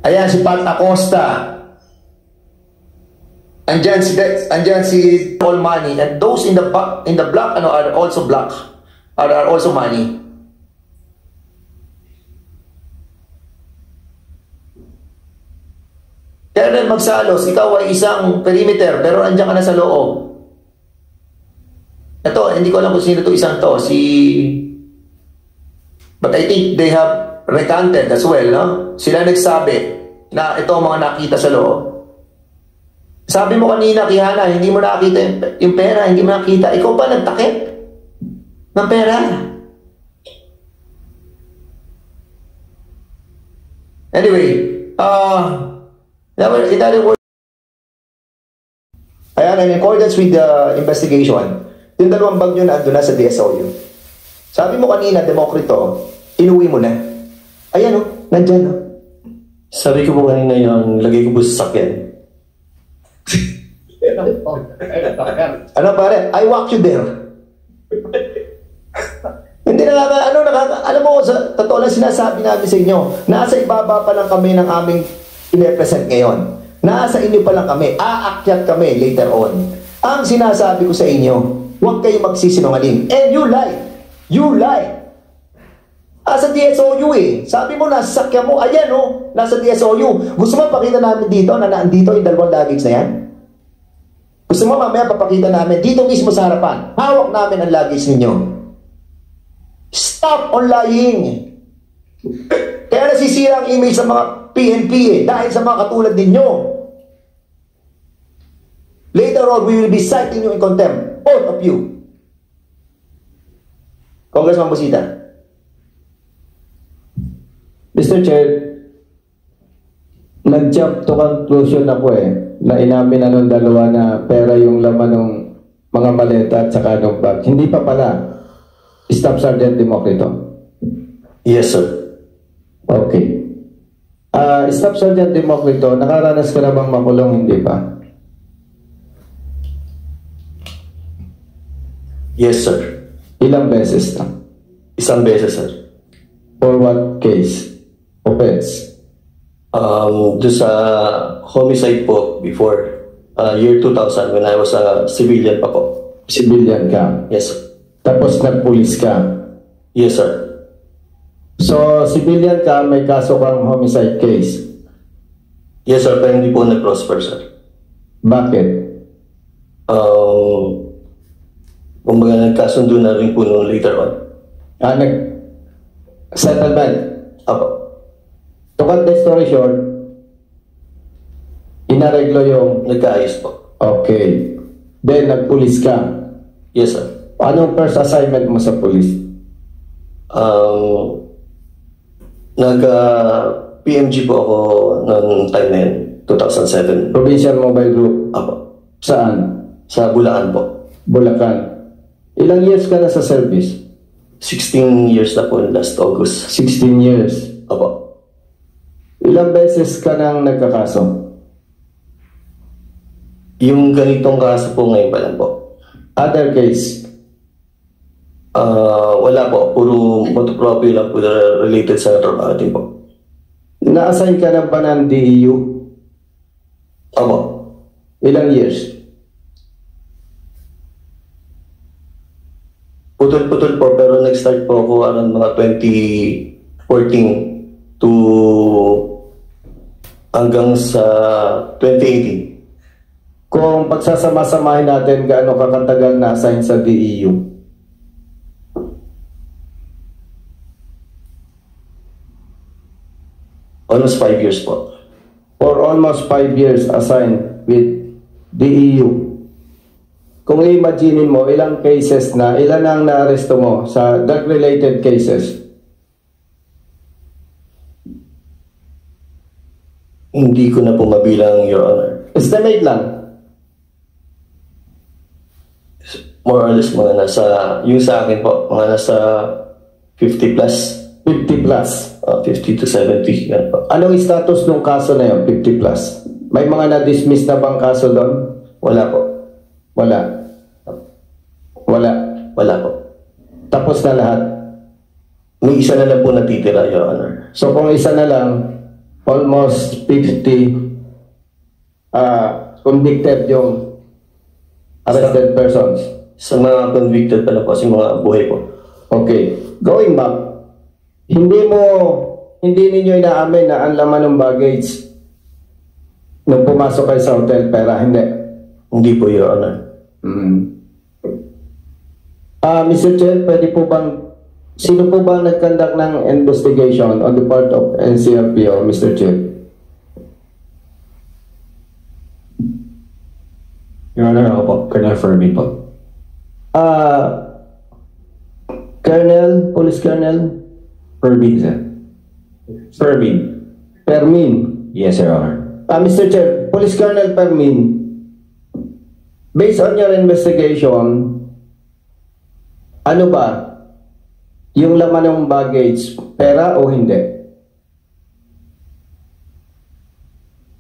Ayan, si Pat Acosta. Andyan si all money. And those in the black ano, are also black. Are also money. Colonel Magsalos, ikaw ay isang perimeter, pero andyan ka na sa loob. Ito, hindi ko alam kung sino to isang to. But I think they have recanted as well, no? Sila nagsabi na ito ang mga nakita sa loob. Sabi mo kanina, Kihana, hindi mo nakita yung pera, hindi mo nakita. Ikaw pa nagtakip ng pera. Anyway, ayan, in accordance with the investigation, yung dalawang bag nyo na ando na sa DSOU. Sabi mo kanina, Demokrito, inuwi mo na. Ayan o, nandyan o. Sabi ko po kanina yung lagay ko po sa sakyan. Ano pare? I walk you there. Hindi alam mo, sa totoo lang sinasabi namin sa inyo, nasa ibaba pa lang kami ng aming i-represent ngayon. Nasa inyo pa lang kami, aakyat kami later on. Ang sinasabi ko sa inyo, huwag kayo magsisinungaling. And you lie. You lie. Sa DSOU eh. Sabi mo, nasa sakya mo. Ayan oh, nasa DSOU. Gusto mo pakita namin dito na naandito yung dalawang luggage na yan? Gusto mo mamaya papakita namin dito mismo sa harapan. Hawak namin ang luggage ninyo. Stop on lying. Kaya nasisira ang image sa mga PNP eh, dahil sa mga katulad ninyo. Later on, we will be citing you in contempt. All of you. Congressman Busita. Mr. Chair, nag-jump to conclusion ako na inamin na nung dalawa na pera yung laman ng mga maleta at saka ng bag. Hindi pa pala. Staff Sergeant Demokrito. Yes, sir. Okay. Staff Sergeant Demokrito, nakaranas ka na bang makulong, hindi pa? Yes, sir. Ilang beses na? Isang beses, sir. For what case? Offense? Doon sa homicide po before year 2000 when I was a civilian pa po. Civilian ka? Yes, sir. Tapos nagpulis ka? Yes, sir. So, civilian ka, may kaso kang homicide case? Yes, sir, pero hindi po nag-prosper, sir. Bakit? Kumbaga nagkasundo na rin po noon later on. Settlement? Apo. To cut the story short, inareglo yung... Nagkaayos po. Okay. Then, nagpulis ka? Yes, sir. Anong first assignment mo sa pulis? Nag-PMG po ako noong time na yun, 2007. Provincial Mobile Group? Apo. Saan? Sa Bulacan po. Bulacan. Ilang years ka na sa service? 16 years na po last August. 16 years. Apo. Ilang beses ka nang nagkakaso? Yung ganitong kaso po ngayon pa lang po. Other case? Wala po. Puro motopropyo lang po na related sa trabaho din po. Na-assign ka na ba ng DEU? Apo. Ilang years? Putol-putol po, pero nag-start po ako around mga 2014 to hanggang sa 2018. Kung pagsasama-samahin natin, gaano kakatagal na-assign sa DEU? Almost 5 years po. For almost 5 years assigned with DEU. Kung i-imagine mo, ilang cases na, ilan ang na-aresto mo sa drug-related cases? Hindi ko na po mabilang, Your Honor. Estimate lang. More or less, mga nasa, yung sa akin po, mga nasa 50 plus. 50 plus. 50 to 70. Yan po. Anong status ng kaso na yun, 50 plus? May mga na-dismiss na bang kaso doon? Wala po. Wala. Wala. Wala po. Tapos na lahat. May isa na lang po natitira, Your Honor. So kung isa na lang, almost 50 convicted yung arrested persons. Sa mga convicted pala po, sa mga buhay po. Okay. Going back, hindi ninyo inaamin na ang laman ng baggage nung pumasok kayo sa hotel, pera, hindi? Hindi po, Your Honor. Mr. Chair, sino po ba nag-conduct ng investigation on the part of NCRPO, Mr. Chair? Your Honor, ako po, Colonel Fermin po. Police Colonel? Fermin, sir. Fermin. Fermin. Yes, Your Honor. Mr. Chair, Police Colonel Fermin, based on your investigation, ano ba yung laman ng baggage, pera o hindi?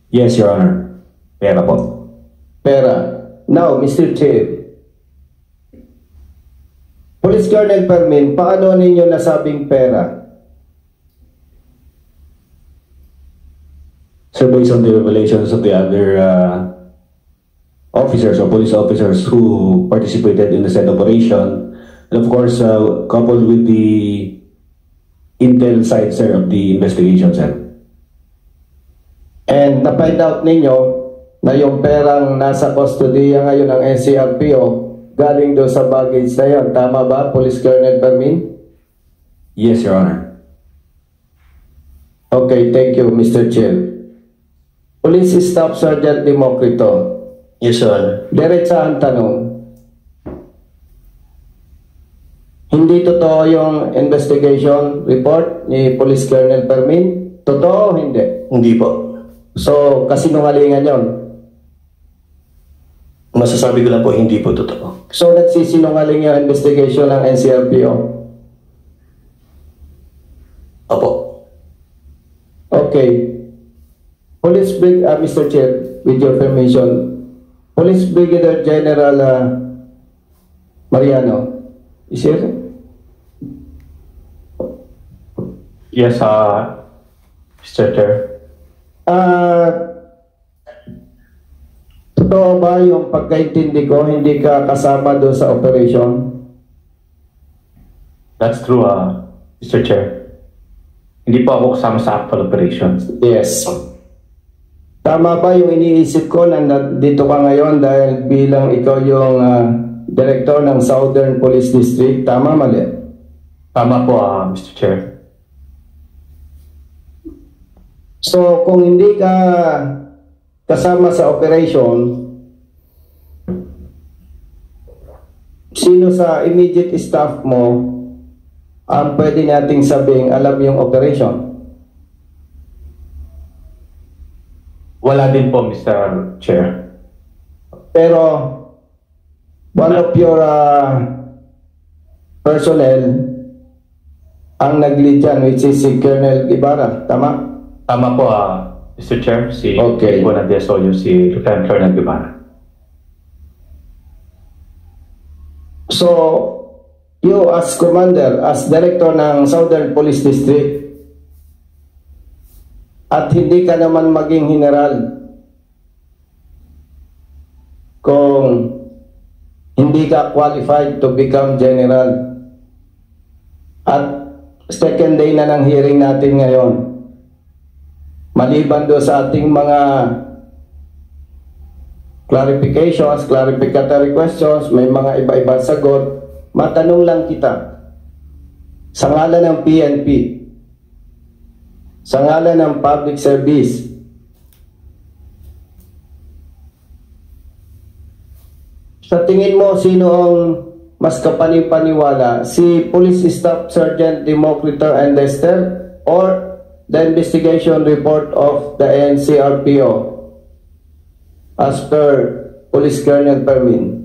Yes, Your Honor. Pera po. Pera. Now, Mr. Chair, Police Colonel Fermin, paano ninyo nasabing pera? So based on the revelations of the other officers or police officers who participated in the said operation, and of course, coupled with the intel side, sir, of the investigation, sir. And na-find out ninyo na yung perang nasa kustodiya ngayon ng NCRPO galing doon sa baggage na yun. Tama ba, Police Colonel Fermin? Yes, Your Honor. Okay, thank you, Mr. Chair. Police Staff Sergeant Democrito. Yes, Your Honor. Diretsahan tanong. Hindi totoo yung investigation report ni Police Colonel Fermin? Totoo o hindi? Hindi po. So, kasinungalingan yon. Masasabi ko lang po, hindi po totoo. So, nagsisinungaling yung investigation ng NCRPO? Opo. Okay. Mr. Chair, with your permission, Police Brigadier General Mariano, is here? Yes, Mr. Chair. Totoo ba yung pagkaintindi ko, hindi ka kasama doon sa operation? That's true, Mr. Chair. Hindi po ako kasama sa actual operations. Yes. Tama ba yung iniisip ko na dito ka ngayon dahil bilang ikaw yung director ng Southern Police District? Tama, mali? Tama po, Mr. Chair. So, kung hindi ka kasama sa operation, sino sa immediate staff mo ang pwede nating sabing alam yung operation? Wala din po, Mr. Chair. Pero, one of your personnel ang nag-lead dyan, which is si Colonel Ibarra. Tama? Tama po, Mr. Chair. Si Okay. Buena de Soyo, si Lieutenant Colonel Guevara. So, you as commander, as director ng Southern Police District, at hindi ka naman maging general kung hindi ka qualified to become general. At second day na ng hearing natin ngayon, maliban doon sa ating mga clarifications, clarificatory questions, may mga iba-ibang sagot, matanong lang kita sa ngalan ng PNP, sa ngalan ng public service, sa tingin mo sino ang mas kapanipaniwala, si Police Staff Sergeant Democrito and Lester or the investigation report of the NCRPO as per Police Colonel Fermin?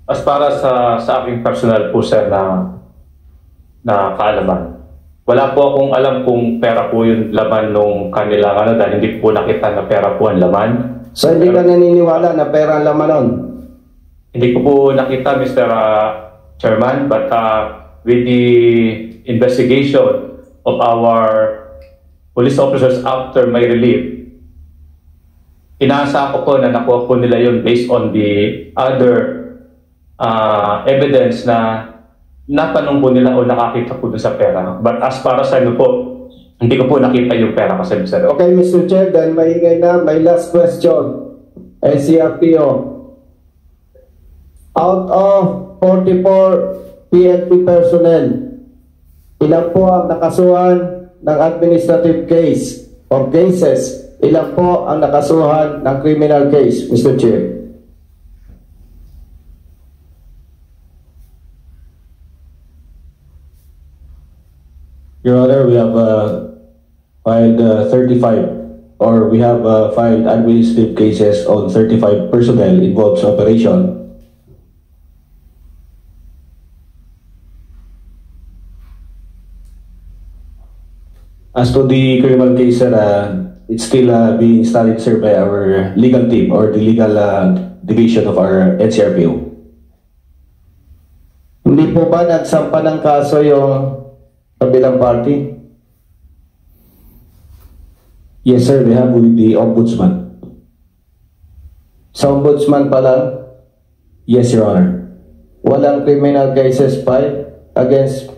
As para sa aking personal po, sir, na kaalaman, wala po akong alam kung pera po yung laman nung kanilang dahil hindi po nakita na pera po ang laman. So hindi ka naniniwala na pera ang laman nun? Hindi ko po nakita, Mr. Chairman, but with the investigation of our police officers after my relief, inaasa ko po na nakuha po nila yun based on the other evidence na natanong po nila o nakakita po doon sa pera. But as para sa ano po, hindi ko po nakita yung pera kasi Mr. Okay, Mr. Chair, dahil maingay na, my last question. NCRPO. Out of 44 PNP personnel, ilan po ang nakasuhan ng administrative case or cases? Ilan po ang nakasuhan ng criminal case, Mr. Chair? Your Honor, we have filed 35, or we have filed administrative cases on 35 personnel involved sa operation. As to the criminal case, sir, it's still being studied, sir, by our legal team or the legal division of our NCRPO. Hindi po ba nagsampa ng kaso yung kabilang party? Yes, sir, we have with the Ombudsman. Sa ombudsman pa lang, Yes, Your Honor. walang criminal cases filed against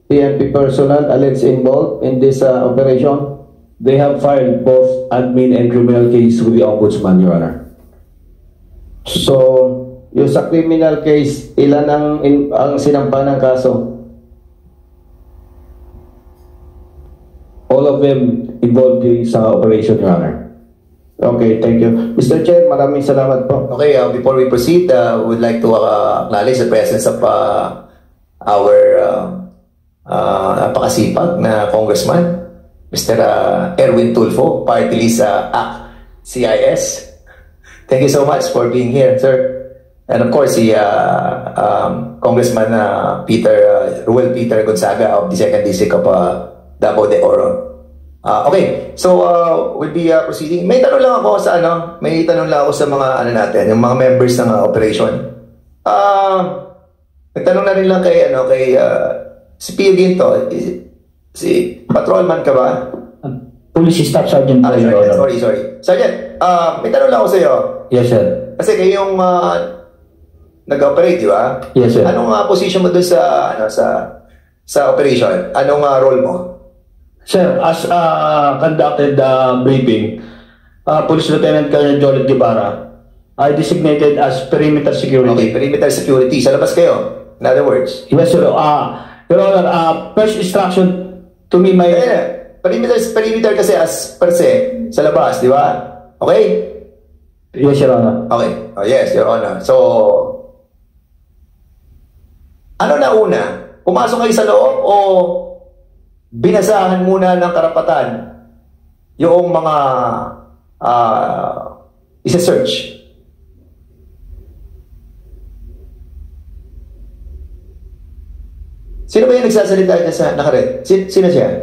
PNP personnel alleged involved in this operation? They have filed both admin and criminal case with the Ombudsman, Your Honor. So, yung sa criminal case, ilan ang sinampa ng kaso? All of them involved sa operation, Your Honor. Okay, thank you. Mr. Chair, maraming salamat po. Okay, before we proceed, we would like to acknowledge the presence of our napakasipag na Congressman, Mr. Erwin Tulfo, party list CIS. Thank you so much for being here, sir. And of course, si Congressman Ruel Peter Gonzaga of the 2nd District of Davao de Oro. Okay, so we'll be proceeding. May tanong lang ako sa mga natin, yung mga members ng operation. Nagtanong na rin lang kay si Pio Ginto, si patrolman ka ba? Police Staff Sergeant. Sorry. Sergeant, may tanong lang ako sa iyo. Yes, sir. Kasi kayo yung nag-operate, di ba? Yes, sir. Anong position mo doon sa operation? Anong role mo? Sir, as conducted briefing, Police Lieutenant Colonel Jolet Guevara, I designated as perimeter security. Okay, perimeter security. Sa labas kayo? In other words? Yes, sir. Your Honor, first instruction to me, my... Perimeter kasi as per se, sa labas, di ba? Okay? Yes, Your Honor. Okay. Oh, yes, Your Honor. So, ano na una? Pumasok kayo sa loob o binasahan muna ng karapatan yung mga isa-search? Sino ba yung nagsasalita niya sa nakaret? Sino siya?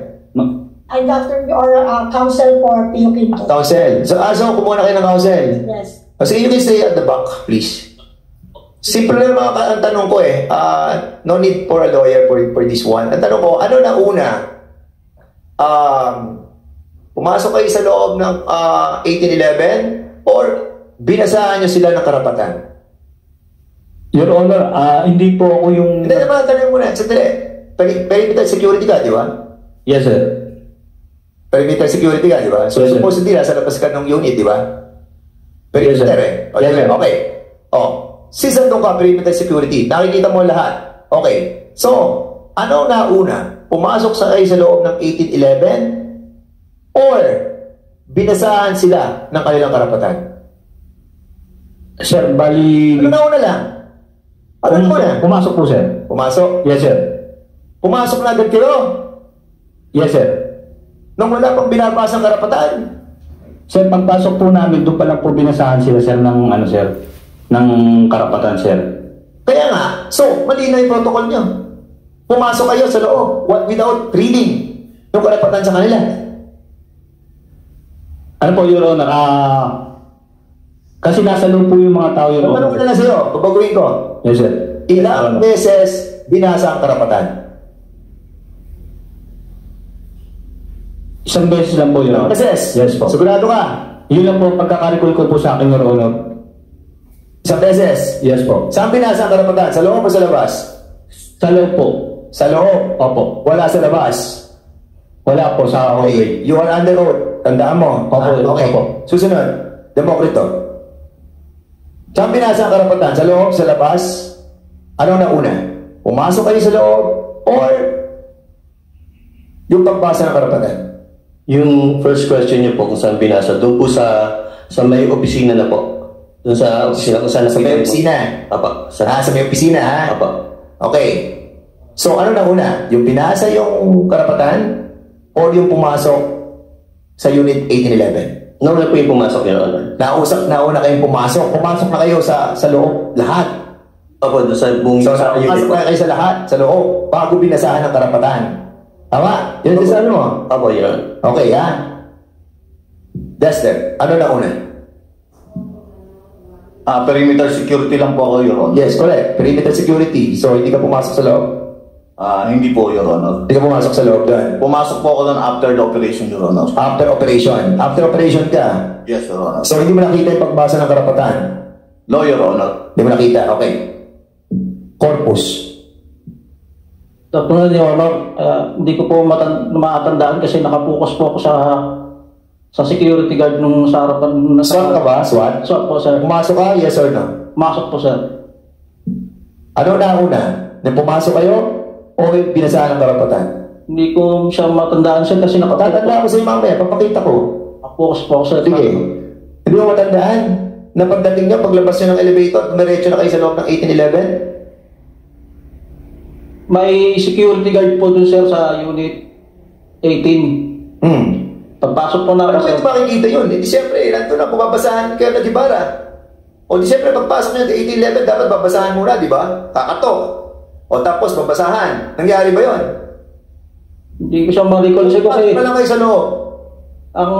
I'm Dr. or counsel for Pio Quinto. Counsel. So kumuha na kayo ng counsel. Yes. Sige, you can stay at the back, please. Simple lang ang tanong ko no need for a lawyer for this one. Ang tanong ko, ano na una? Pumasok kayo sa loob ng 1811 or binasahan nyo sila ng karapatan? Your Honor, hindi po ako yung... Hindi naman, tanong muna. Sandali. Perimeter security ka, di ba? Yes, sir. Perimeter security ka, di ba? So, Yes, sir. supposedly, nasa labas ka ng unit, di ba? Yes, Perimeter, sir. Okay, Yes, sir. okay. Since nandun ka, perimeter security, nakikita mo lahat. Okay. So, ano na una? Pumasok sa kayo sa loob ng 1811 or binasahan sila ng kanilang karapatan? Sir, bali... Ano na una lang? Ano na una? Pumasok po, sir. Pumasok? Yes, sir. Pumasok na agad kayo? Yes, sir. Nung wala pang binabasang karapatan? Sir, pagpasok po namin, doon pa lang po binasahan sila, sir, ng ng karapatan, sir. Kaya nga, so, mali na yung protocol nyo. Pumasok kayo sa loob without reading yung karapatan sa kanila. Ano po, Your Honor? Kasi nasa loob po yung mga tao, Your Tanong ko Honor. na lang sa'yo, babaguhin ko. Yes, sir. Ilang beses binasa ang karapatan? Isang beses lang po, Your Honor. Beses? Yes po. Sigurado ka? Yun lang po ang pagkakarikul ko po sa akin, Your Honor. Isang beses? Yes po. Saan binasa ang karapatan? Sa loob o sa labas? Sa loob po. Sa loob? Opo. Wala sa labas? Wala po sa hallway. Okay. You are under oath. Tandaan mo. Opo, Okay. opo. Susunod. Demokrito. Saan binasa ang karapatan? Sa loob? Sa labas? Anong nauna? Pumasok kayo sa loob? Or yung pagbasa ng karapatan? Yung first question niyo po kung saan binasa, doon po sa may opisina na po. Doon sa opisina kung saan Sa may opisina? Apa. Sa may opisina, ha? Apa. Okay. So, ano na una? Yung binasa yung karapatan o yung pumasok sa Unit 1811? Nauna po yung pumasok, Your Honor. Nauna kayong pumasok. Pumasok na kayo sa loob. Lahat. Opo, doon sa buong So, sa pumasok unit. na kayo sa lahat. Sa loob. Bago binasahan ng karapatan. Tama? Yan din sa ano mo. Opo, Your Honor. Okay, ha? Dexter, ano na una? Perimeter security lang po ako, Your Honor. Yes, correct. Perimeter security. So, hindi ka pumasok sa loob? Hindi po, Your Honor. Hindi ka pumasok sa loob doon? Pumasok po ako doon after the operation, Your Honor. After operation. After operation ka. Yes, Your Honor. So, hindi mo nakita yung pagbasa ng karapatan? No, Your Honor. Hindi mo nakita. Okay. Corpus. Tapos Your Honor, hindi ko po matandaan kasi nakapokus po ako sa security guard nung sa harapan. SWAT ka ba? SWAT? SWAT po, sir. Pumasok ka? Yes or no? Pumasok po, sir. Ano na una? Nang pumasok kayo? O yung binasahan ng karapatan? Hindi ko siya matandaan, sir, kasi Tatandaan ko sa iyo mamaya. Papakita ko. nakapokus po ako, sir. Sige. Hindi mo matandaan na pagdating nyo, paglabas nyo ng elevator, dumiretso na kayo sa loob ng 1811? May security guard po dun, sir, sa unit 18. Pagpasok po na Ano ako, kayo sir. makikita yun? Di siyempre, nandun na pumabasahan kayo na Gibara. O di siyempre, pagpasok nyo ng 1811, dapat babasahan muna, di ba? Kakatok. O tapos, babasahan. Nangyari ba yun? Hindi ko siya ma-recall, sir, kasi Bakit pa lang kayo sa loob? ang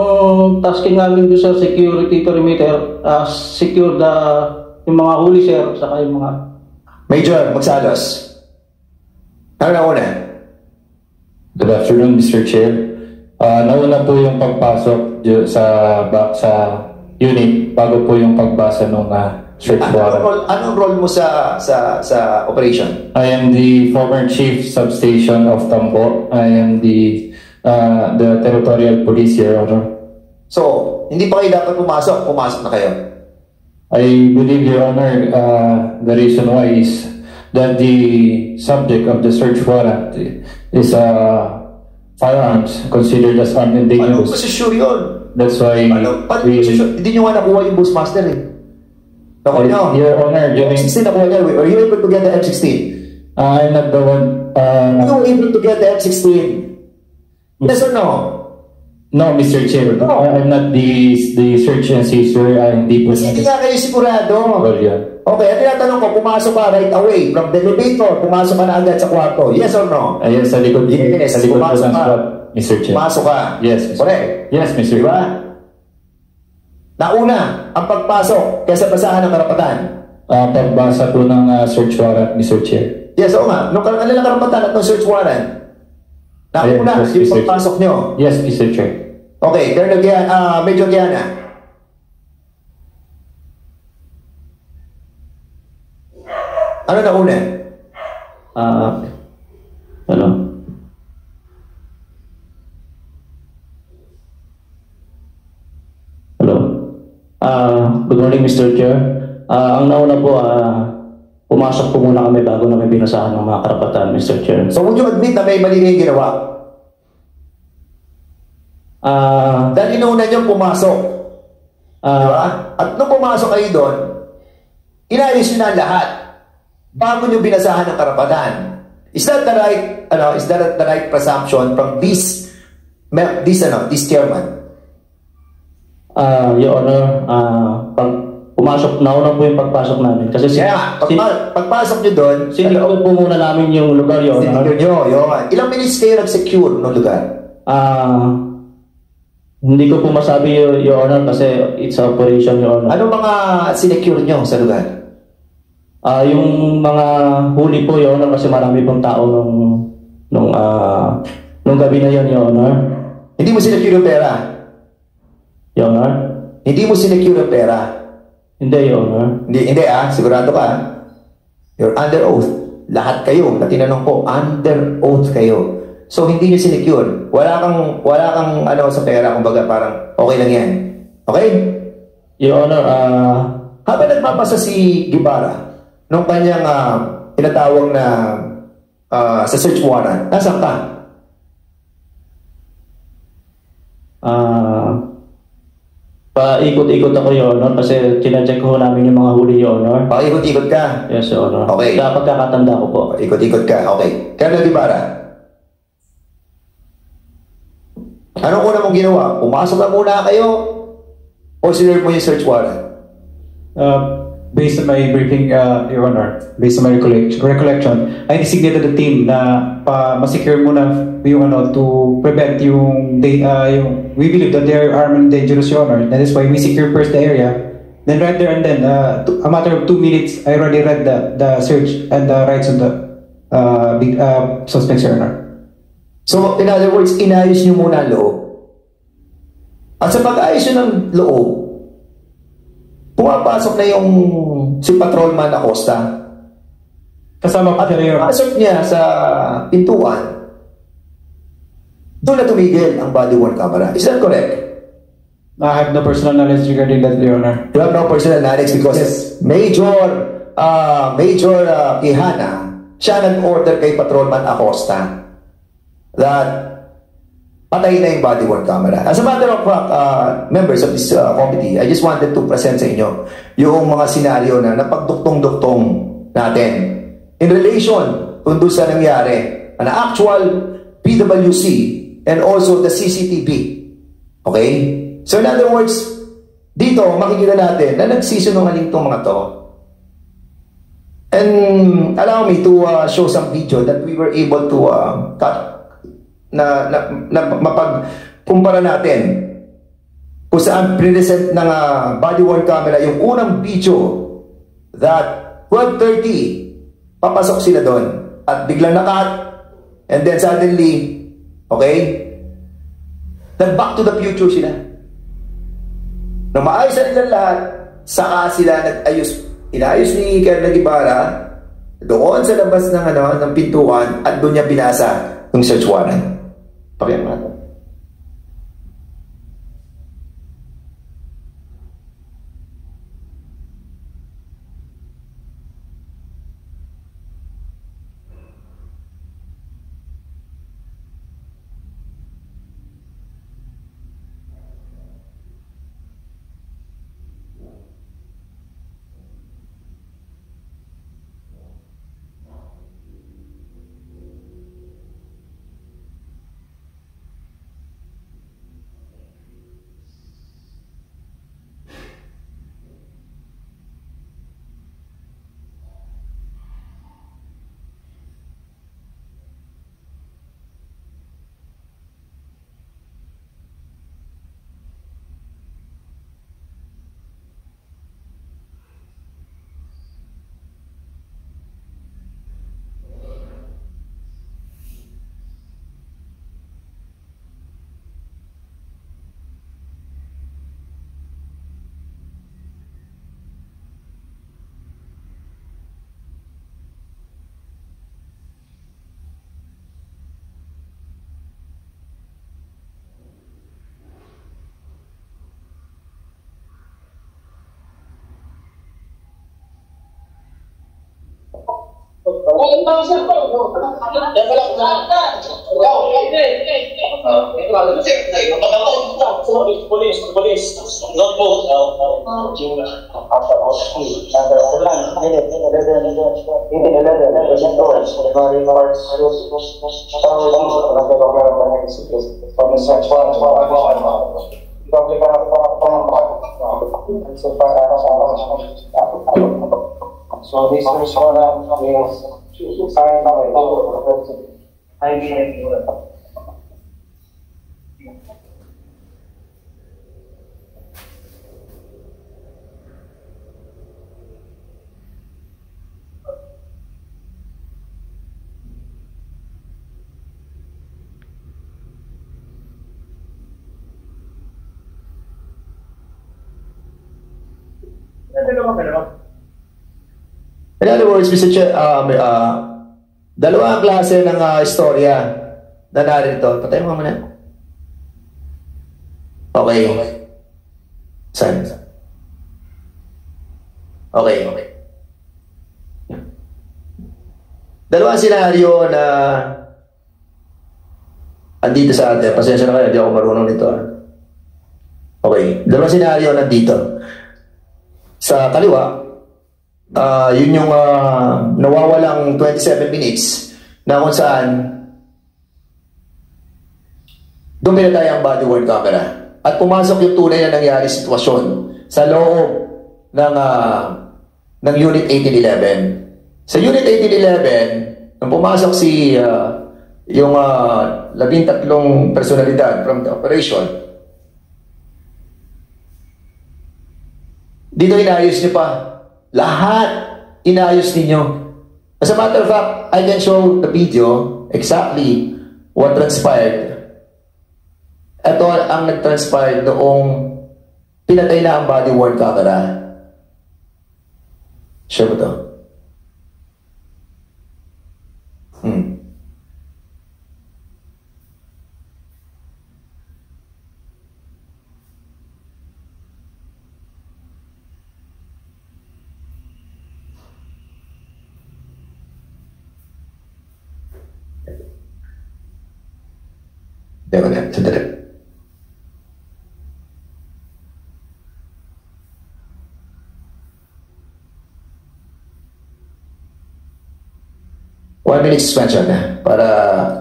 tasking namin doon sa security perimeter, secure yung mga huli, sir, saka yung mga... Major, magsalos. Ano na una? Good afternoon, Mr. Chair. Nauna po yung pagpasok sa unit bago po yung pagbasa ng search warrant. Anong role mo sa operation? I am the former chief substation of Tambo. I am the territorial police, Your Honor. So, hindi pa kayo dapat pumasok. Pumasok na kayo. I believe, Your Honor, the reason why is that the subject of the search warrant is firearms considered as armed and Paano dangerous. pa sure yun? That's why Paano sure? Hindi nyo nga nakuha yung Bushmaster eh. Nakuha nyo? Your Honor, during M16 nakuha nyo. Were you able to get the M16? I'm not the one. You were able to get the M16? Yes or no? No, Mr. Chair. No. I'm not the search and seizure. Hindi po. Kasi hindi nga kayo sigurado. Well, yeah. Okay, at tinatanong ko, pumasok ka right away from the elevator, pumasok ka na agad sa kwarto. Yes or no? Yes, sa likod. Yes, sa likod po pumasok ng ka. SWAT, Mr. Chair. Pumasok ka. Yes, Mr. Correct. Yes, Mr. Diba? Nauna ang pagpasok kaysa basahan ng karapatan. Pagbasa po ng search warrant, Mr. Chair. Yes, oo nga. Nung kanilang karapatan at nung search warrant, nauna Yes, yung Mr. pagpasok nyo. Yes, Mr. Chair. Okay, Major Giana. Ano na una? Hello? Hello? Good morning, Mr. Chair. Ang nauna po, pumasok po muna kami bago namin binasahan ng mga karapatan, Mr. Chair. So, would you admit na may mali kayong ginawa? Dahil inuuna nyo pumasok. Diba? At nung pumasok kayo doon, inayos nyo na lahat bago nyo binasahan ng karapatan. Is that the right presumption from this chairman? Your Honor, nauna po yung pagpasok namin. Kasi pagpasok nyo doon, sinikot po muna namin yung lugar, Your Honor. Ilang minutes kayo nag-secure ng lugar? Hindi ko po masabi, Your Honor, kasi it's a operation, Your Honor. Ano mga sinecure nyo sa lugar? Yung mga huli po, Your Honor, kasi marami pong tao nung gabi na yun, Your Honor. Hindi mo sinecure yung pera. Your Honor? Hindi mo sinecure yung pera. Hindi, Your Honor. Hindi sigurado ka. You're under oath. Lahat kayo na tinanong ko, under oath kayo. So, hindi nyo sinecure. Wala kang ano sa pera, kumbaga parang okay lang yan. Okay? Your Honor, habang nagpapasa si Guevara, nung kanyang tinatawag na sa search warrant, nasaan ka? Paikot-ikot ako, Your Honor, kasi chine-check ko namin yung mga huli, Your Honor. Paikot-ikot ka? Yes, Your Honor. Okay. Sa pagkakatanda ko po. Ikot-ikot ka, okay. Colonel Guevara, anong una mong ginawa? Pumasok na muna kayo o sinerve mo yung search warrant? Based on my briefing, Your Honor, based on my recollection, I designated a team na ma-secure muna yung to prevent yung we believe that they are armed and dangerous, Your Honor. That is why we secure first the area. Then right there and then, a matter of 2 minutes, I already read the search and the rights of the suspects, Your Honor. So, in other words, inayos nyo muna ang loob. At sa pag-ayos nyo ng loob, pumapasok na yung si Patrolman Acosta. Kasama pa siya, Your Honor. Pasok niya sa pintuan, doon na tumigil ang body-worn camera. Is that correct? I have no personal knowledge regarding that, Your Honor. You have no personal knowledge because Yes. Major Quijana, siya nag-order kay Patrolman Acosta that patay na yung body-worn camera. As a matter of fact, members of this committee, I just wanted to present sa inyo yung mga senaryo na napagduktong-duktong natin in relation kung doon sa nangyari, an actual PWC and also the CCTV. Okay? So in other words, dito makikita natin na nagsisinungaling itong mga to. And allow me to show some video that we were able to cut na mapagkumpara natin kung saan present ng body-worn camera yung unang video that 12:30 papasok sila doon at biglang nakat and then suddenly nag-back to the future sila. Nung maayos na nila lahat, saka sila inayos ni Colonel Guevara doon sa labas ng pintuan at doon niya binasa yung search warrant. Pakyan natin. So this is what is signed by In other words, Mr. Chair, dalawang klase ng istorya na narito. Patay mo muna. Okay. Saan? Okay. Dalawang senaryo na andito sa atin. Pasensya na kayo, hindi ako marunong nito. Okay. Dalawang senaryo nandito. Sa kaliwa, yun yung nawawalang 27 minutes na kung saan doon pinatay ang body worn camera at pumasok yung tunay na nangyari sitwasyon sa loob ng Unit 1811. Sa Unit 1811, nung pumasok yung 13 personalidad from the operation, dito inayos niyo pa. Lahat inayos ninyo. As a matter of fact, I can show the video exactly what transpired. Ito ang nag-transpire noong pinatay na ang body-worn camera. Share mo to. Teka na, sandali. One minute suspension para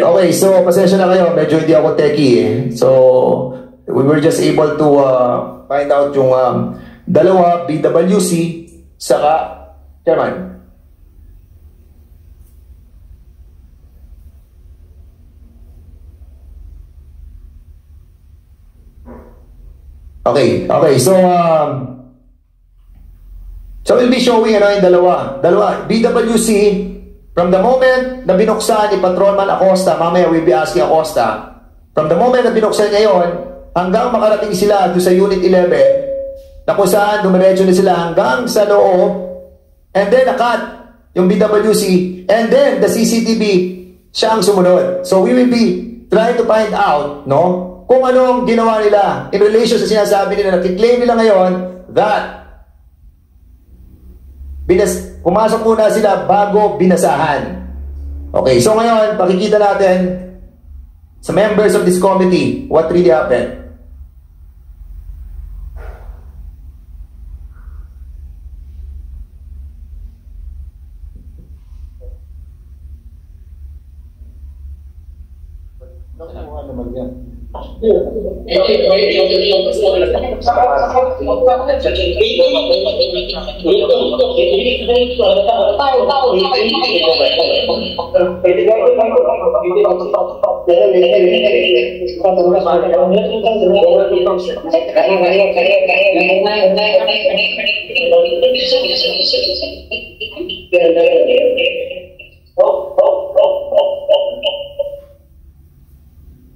okay, so pasensya na kayo, medyo hindi ako techie eh. So, we were just able to find out yung dalawa, BWC, saka, Chairman. Okay, so we'll be showing yung dalawa, BWC, from the moment na binuksan ni Patrolman Acosta, mamaya we'll be asking Acosta, from the moment na binuksan niya yun, hanggang makarating sila doon sa Unit 11, na kung saan dumiretso na sila hanggang sa loob, and then nakat yung BWC, and then the CCTV, siya ang sumunod. So we will be trying to find out, no, kung anong ginawa nila in relation sa sinasabi nila, nakiklaim nila ngayon that pumasok muna sila bago binasahan. Okay, so ngayon, pakikita natin sa members of this committee what really happened.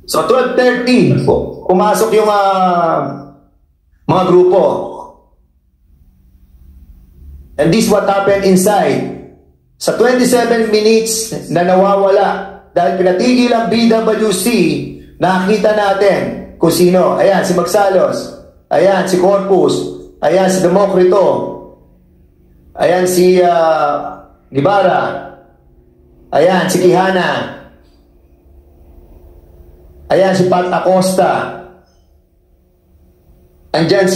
So 12:30, pumasok yung mga grupo. And this what happened inside. Sa 27 minutes na nawawala dahil pinatigil ang BWC, nakita natin kung sino. Ayan, si Magsalos. Ayan, si Corpus. Ayan, si Democrito. Ayan, si Guevara. Ayan, si Quijana. Ayan, si Pat Acosta. Andyan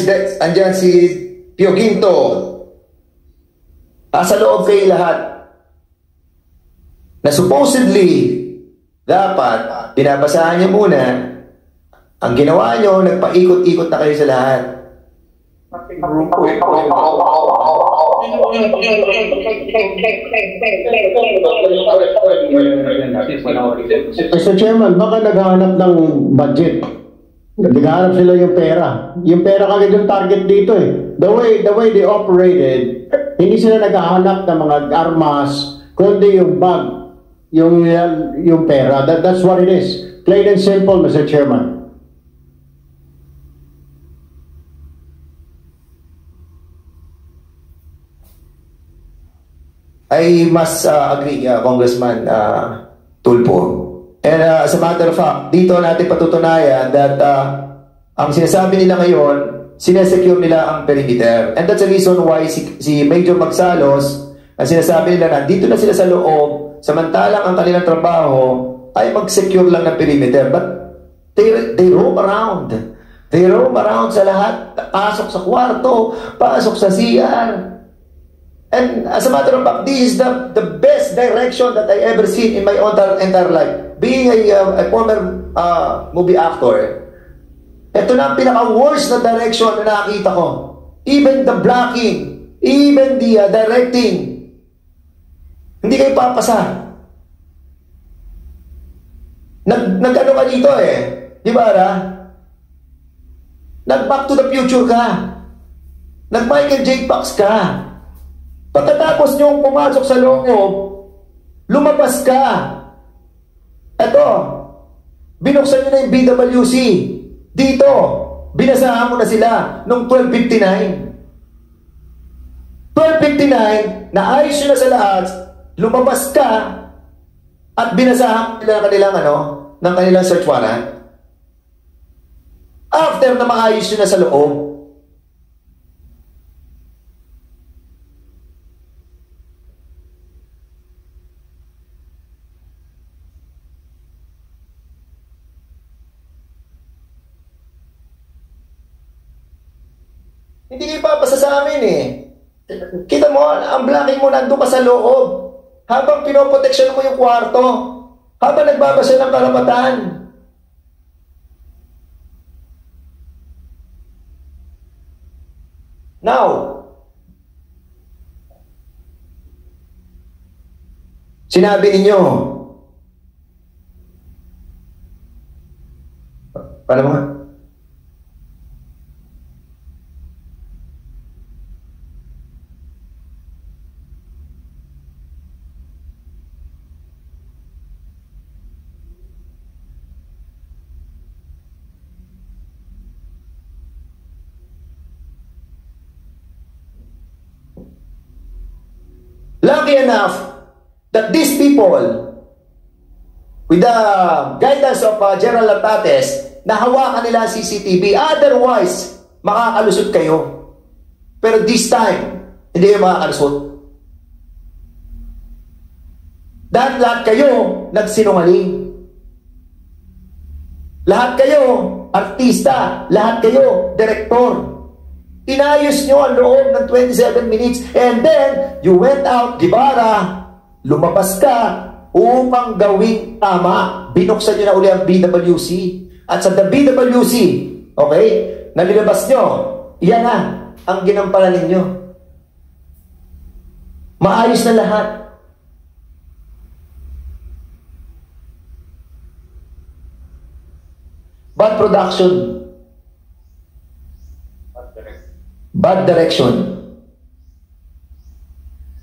si Pio Quinto. Sa loob kayo lahat. Na supposedly, dapat, binabasahan niyo muna. Ang ginawa niyo, nagpaikot-ikot na kayo sa lahat. Mr. Chairman, baka naghahanap ng budget. Naghahanap sila yung pera. Yung pera kagad yung target dito eh. The way they operated, hindi sila naghahanap ng mga armas, kundi yung bag, yung pera. That's what it is. Plain and simple, Mr. Chairman. I must agree, Congressman Tulfo. And as a matter of fact, dito natin patutunayan that ang sinasabi nila ngayon, sinesecure nila ang perimeter. And that's the reason why si Major Magsalos, ang sinasabi nila na dito na sila sa loob, samantalang ang kanilang trabaho ay mag-secure lang ng perimeter. But they roam around. They roam around sa lahat. Pasok sa kwarto, pasok sa CR. And as a matter of fact, this is the best direction that I ever seen in my entire life. Being a former movie actor, ito na ang pinaka-worst na direction na nakakita ko. Even the blocking, even the directing, hindi kayo papasa. Nag-ano ka dito eh. Di ba, Nag-Back to the Future ka. Nag-Michael J. Fox ka. Pagkatapos niyong pumasok sa loob, lumabas ka. Ito, binuksan niyo na yung BWC. Dito, binasahan mo na sila noong 12:59. 12:59, naayos nyo na sa lahat, lumabas ka, at binasahan nila ng kanilang search warrant. After na maayos nyo na sa loob, hindi kayo papasa sa amin eh. Kita mo, ang blocking mo nandun ka sa loob. Habang pinoproteksyon mo yung kwarto. Habang nagbabasa ng karapatan. Now, sinabi ninyo, paano mo nga? Lucky enough that these people, with the guidance of General Latates, nahawakan nila ang CCTV. Otherwise, makakalusot kayo. Pero this time, hindi kayo makakalusot. Dahil lahat kayo nagsinungaling. Lahat kayo artista. Lahat kayo direktor. Inayos nyo ang loob ng 27 minutes and then you went out, Guevara, lumabas ka upang gawing tama. Binuksan nyo na uli ang BWC. At sa BWC, Okay? Nalilabas nyo. Yan na ang ginampanan ninyo. Maayos na lahat. Bad production. Bad direction.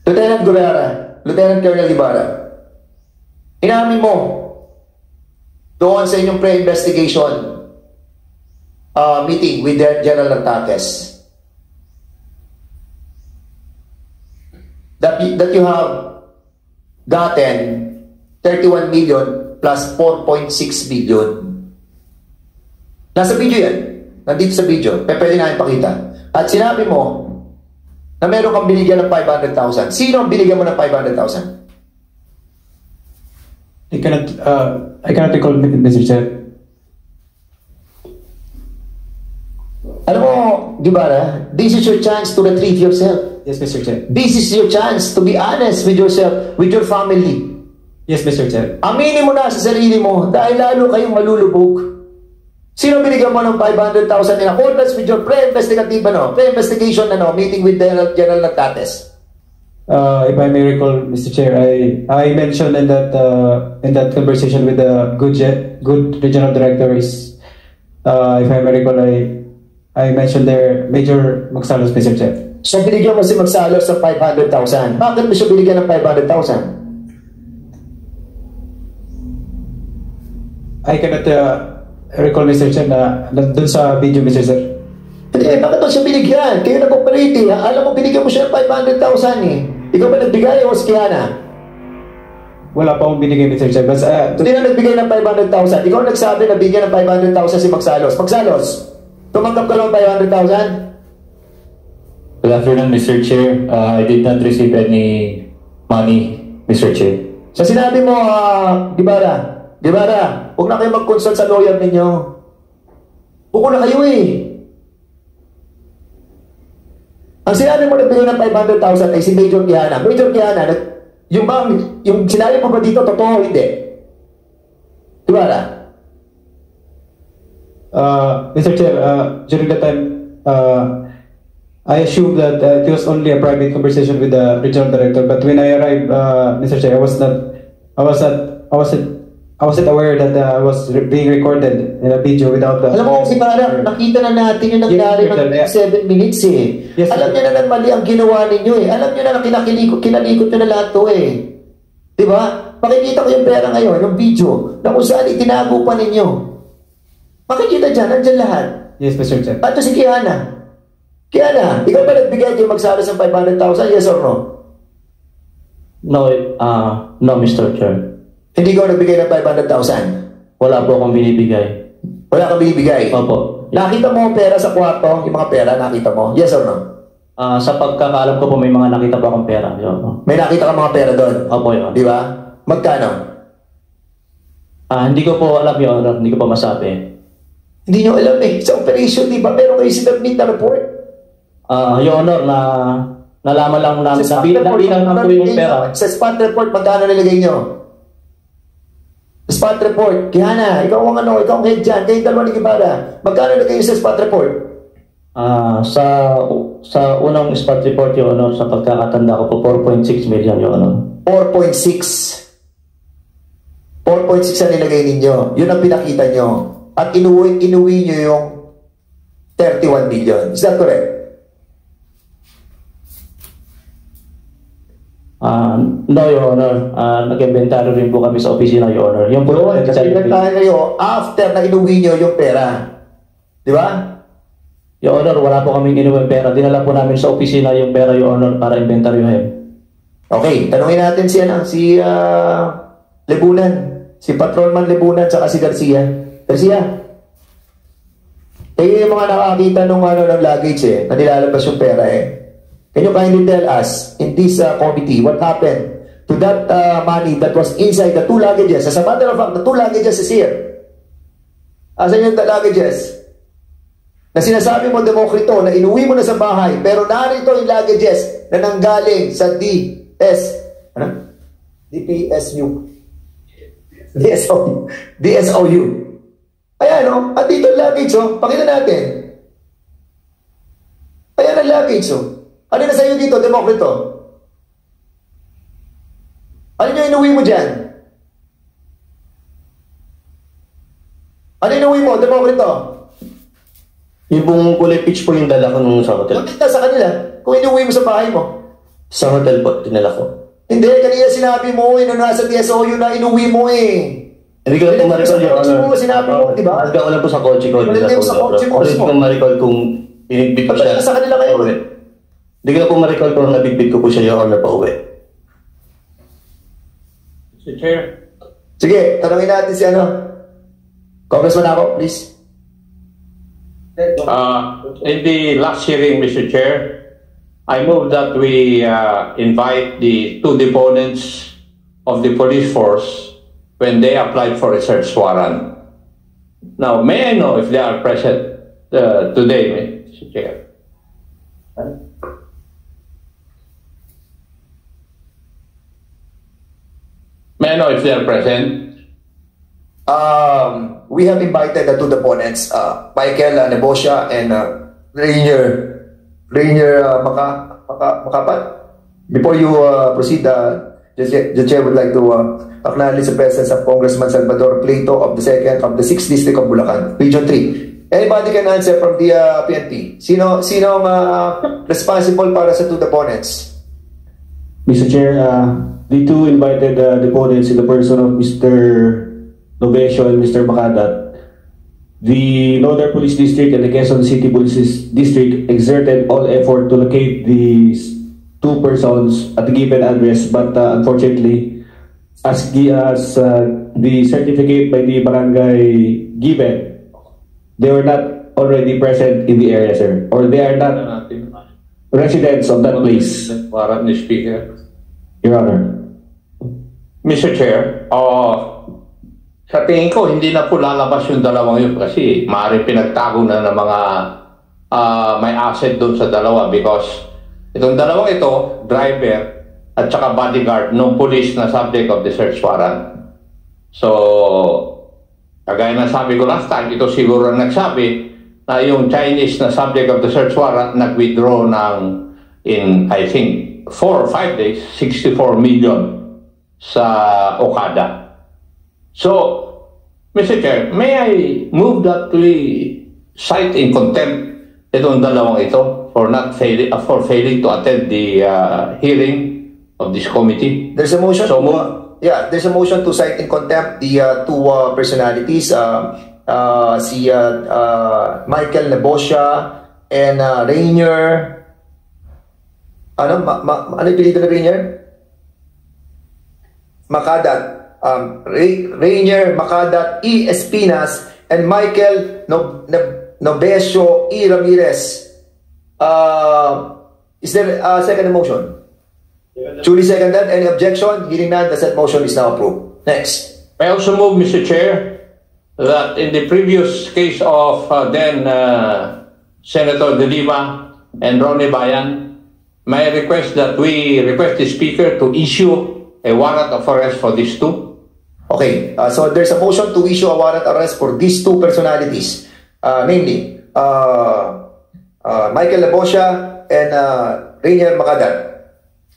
Lieutenant Guevara, Lieutenant Colonel Ibarra, inamin mo doon sa inyong pre-investigation meeting with General Lantaques that you have gotten 31 million plus 4.6 million. Nasa video yan. Nandito sa video. Pwede namin pakita. At sinabi mo na meron kang binigyan ng 500,000. Sino ang binigyan mo ng 500,000? I cannot recall, Mr. Chair. Alam mo, Guevara, this is your chance to retrieve yourself. Yes, Mr. Chair. This is your chance to be honest with yourself, with your family. Yes, Mr. Chair. Aminin mo na sa sarili mo dahil lalo kayong malulubog. Sino binigyan mo ng 500,000 in accordance with your pre-investigation meeting with General Lantaques? If I may recall, Mr. Chair, I mentioned in that conversation with the good regional director is, if I may recall, I mentioned there Major Magsalos, Mr. Chair. So binigyan mo si Magsalos ng 500,000. Bakit mo siya binigyan ng 500,000? I cannot recall, Mr. Chair, na dun sa video, Mr. Chair. Hindi, bakit mo siya binigyan? Kayo nag-operate eh. Alam mo, binigyan mo siya ng 500,000 eh. Ikaw ba nagbigay o si Kiana? Wala pa akong binigay, Mr. Chair. Hindi na nagbigay ng 500,000. Ikaw nagsabi na bigyan ng 500,000 si Magsalos. Magsalos, tumanggap ka lang 500,000? Good afternoon, Mr. Chair. I did not receive any money, Mr. Chair. So sinabi mo, Guevara, huwag na kayo mag-consult sa lawyer ninyo. Buko na kayo eh. Ang sinabi mo nagbigay ng 500,000 ay si Major Quijana. Major Quijana, yung sinabi mo ba dito, totoo hindi? Guevara? Mr. Chair, during that time, I assumed that it was only a private conversation with the regional director. But when I arrived, Mr. Chair, I wasn't aware that I was being recorded in a video without the... Alam mo, si Para, nakita na natin yung nangyari ng 7 minutes eh. Yes, alam niyo na mali ang ginawa ninyo eh. Alam niyo na kinalikot nyo na lahat to eh. Diba? Makikita ko yung pera ngayon, yung video, na kung saan itinago pa ninyo. Makikita dyan, nandyan lahat. Yes, Mr. Chair. At si Kiana. Kiana, ikaw ba nagbigay yung Magsalos ng 500,000? Yes or no? No, Mr. Chair. Hindi ko nagbigay ng 500,000? Wala po akong binibigay. Wala kang binibigay? Opo. Nakita mo pera sa kwarto? Yung mga pera, nakita mo? Yes or no? Sa pagkakaalam ko po, may mga nakita po akong pera. Yun. May nakita ka mga pera doon? Opo, yun. Di ba? Magkano? Hindi ko po alam yun. Hindi ko po masabi. Hindi nyo alam eh. Sa operation, di ba? Meron kayo sinabmit na report? Your Honor, nalaman lang namin na bilang po yung pera. Sa spot report, magkano nilagay nyo? Spot report. Kiana, ikaw ang ikaw ang head dyan. Kayong dalawa ni Guevara. Magkano nilagay nyo sa spot report? Sa unang spot report, Your Honor, sa pagkakatanda ko po, 4.6 million, Your Honor. 4.6 ang nilagay ninyo. Yun ang pinakita nyo. At inuwi nyo yung 31 million. Is that correct? No, Your Honor. Nag-inventory rin po kami sa opisina, Your Honor. Yung po, nag-inventory kayo after na inuwi nyo yung pera. Di ba? Your Honor, wala po kami inuwi yung pera. Dinala po namin sa opisina yung pera, Your Honor, para inventoryhin. Okay, tanungin natin si Lebunan. Si Patrolman Lebunan saka si Garcia. Garcia, yung mga nakakita ng luggage na nilalabas yung pera Can you kindly tell us, in this committee, what happened to that money that was inside the 2 luggages? As a matter of fact, the 2 luggages is here. Asan yung luggages? Na sinasabi mo, Demokrito, na inuwi mo na sa bahay, pero narito yung luggages na nanggaling sa DSOU. Ayan, oh. At dito ang luggage, oh. Pakita natin. Ayan ang luggage, oh. Ano na sa'yo dito, Demokrito? Ano yung inuwi mo dyan? Ano yung inuwi mo, Demokrito? Yung pong kulay peach po yung dala ko nung sa hotel. Bakit na sa kanila? Kung inuwi mo sa bahay mo? Sa hotel po, dinala ko. Hindi, kanina sinabi mo, nung nasa TSOU na inuwi mo eh. Hindi ko lang po ma-recall, Your Honor. Sinabi mo, di ba? Hindi ko lang po sa kotse ko. Hindi mo sa kotse mo. Hindi ko ma-recall kung binibit ko siya. Sa kanila kayo. Hindi ko lang po ma-recall kung nabibit ko po siya, Your Honor, pa uwi. Mr. Chair. Sige, tanongin natin si Congressman ako, please. In the last hearing, Mr. Chair, I move that we invite the two deponents of the police force when they applied for a search warrant. Now, may I know if they are present today, Mr. Chair? May I know if they are present? We have invited the two deponents, Michael Nebosha and Rainier Makapat. Before you proceed, the chair would like to acknowledge the presence of Congressman Salvador Plato of the 6th District of Bulacan, Region 3. Anybody can answer from the PNP? Sino responsible para sa two deponents? Mr. Chair, the two invited deponents in the person of Mr. Novesio and Mr. Makadat, the Northern Police District and the Quezon City Police District exerted all effort to locate these two persons at the given address, but unfortunately, as the certificate by the barangay given, they were not already present in the area, sir, or they are not residents of that place. Warrant ni Speaker. Your Honor. Mr. Chair, sa tingin ko, hindi na po lalabas yung dalawang yun kasi maaaring pinagtago na ng mga may asset doon sa dalawa because itong dalawang ito, driver at saka bodyguard ng police na subject of the search warrant. So, kagaya na sabi ko last time, ito siguro nagsabi na yung Chinese na subject of the search warrant nag-withdraw in, I think, 4 or 5 days, 64 million sa Okada. So, Mr. Chair, may I move that we cite in contempt itong dalawang ito for failing to attend the hearing of this committee? There's a motion. There's a motion to cite in contempt the two personalities, si Michael Nebosha and Rainier. Ano yung pilito na Rainier? Makadat. Rainier Makadat E. Espinas and Michael Novesio E. Ramirez. Is there a second motion? Duly seconded. Any objection? Hearing none, the said motion is now approved. Next. I also move, Mr. Chair, that in the previous case of then Senator De Lima and Ronnie Bayan, may I request that we request the Speaker to issue a warrant of arrest for these two. Okay, so there's a motion to issue a warrant arrest for these two personalities, namely Michael Nebosha and Rainier Makadat.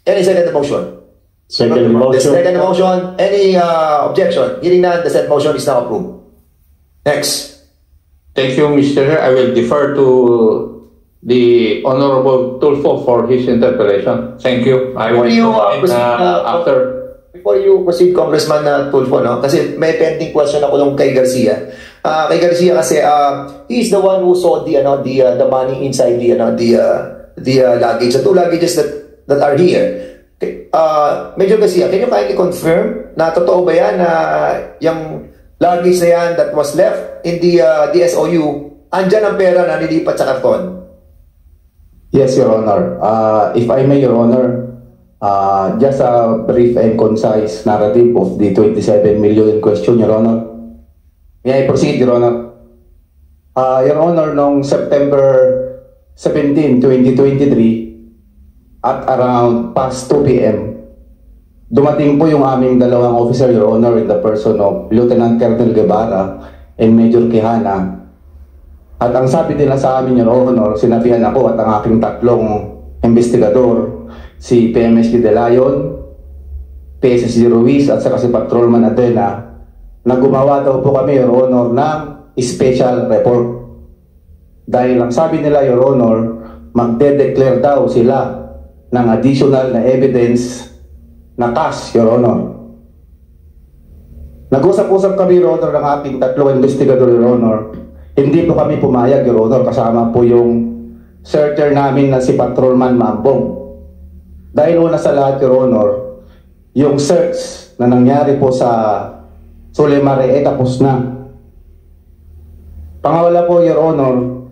Any second motion? Second motion. Second motion. Any objection? Hearing none, the said motion is now approved. Next. Thank you, Mr. Chair. I will defer to the Honorable Tulfo for his interpellation. Thank you. I will after. Before you proceed, Congressman Tulfo, no? Kasi may pending question ako nung kay Garcia. Kay Garcia kasi he is the one who saw the money inside the luggage, the two luggages that are here. Major Garcia, can you kindly confirm na totoo ba yan na yung luggage na yan that was left in the DSOU, andyan ang pera na nilipat sa karton? Yes, Your Honor. If I may, Your Honor, just a brief and concise narrative of the 27 million in question, Your Honor. May I proceed, Your Honor? Your Honor, noong September 17, 2023, at around past 2 p.m., dumating po yung aming dalawang officer, Your Honor, in the person of Lieutenant Colonel Guevara and Major Quijana. At ang sabi nila sa amin, Your Honor, sinabihan ako at ang aking tatlong investigador, si PMSG De Leon, PSSG Ruiz at saka si Patrolman Adena, na gumawa daw po kami, Your Honor, ng special report. Dahil ang sabi nila, Your Honor, magde-declare daw sila ng additional na evidence na cash, Your Honor. Nag-usap-usap kami, Your Honor, ng ating tatlong investigador, Your Honor. Hindi po kami pumayag, Your Honor, kasama po yung searcher namin na si Patrolman Mambong. Dahil una sa lahat, Your Honor, yung search na nangyari po sa Sulemare tapos na. Pangawala po, Your Honor,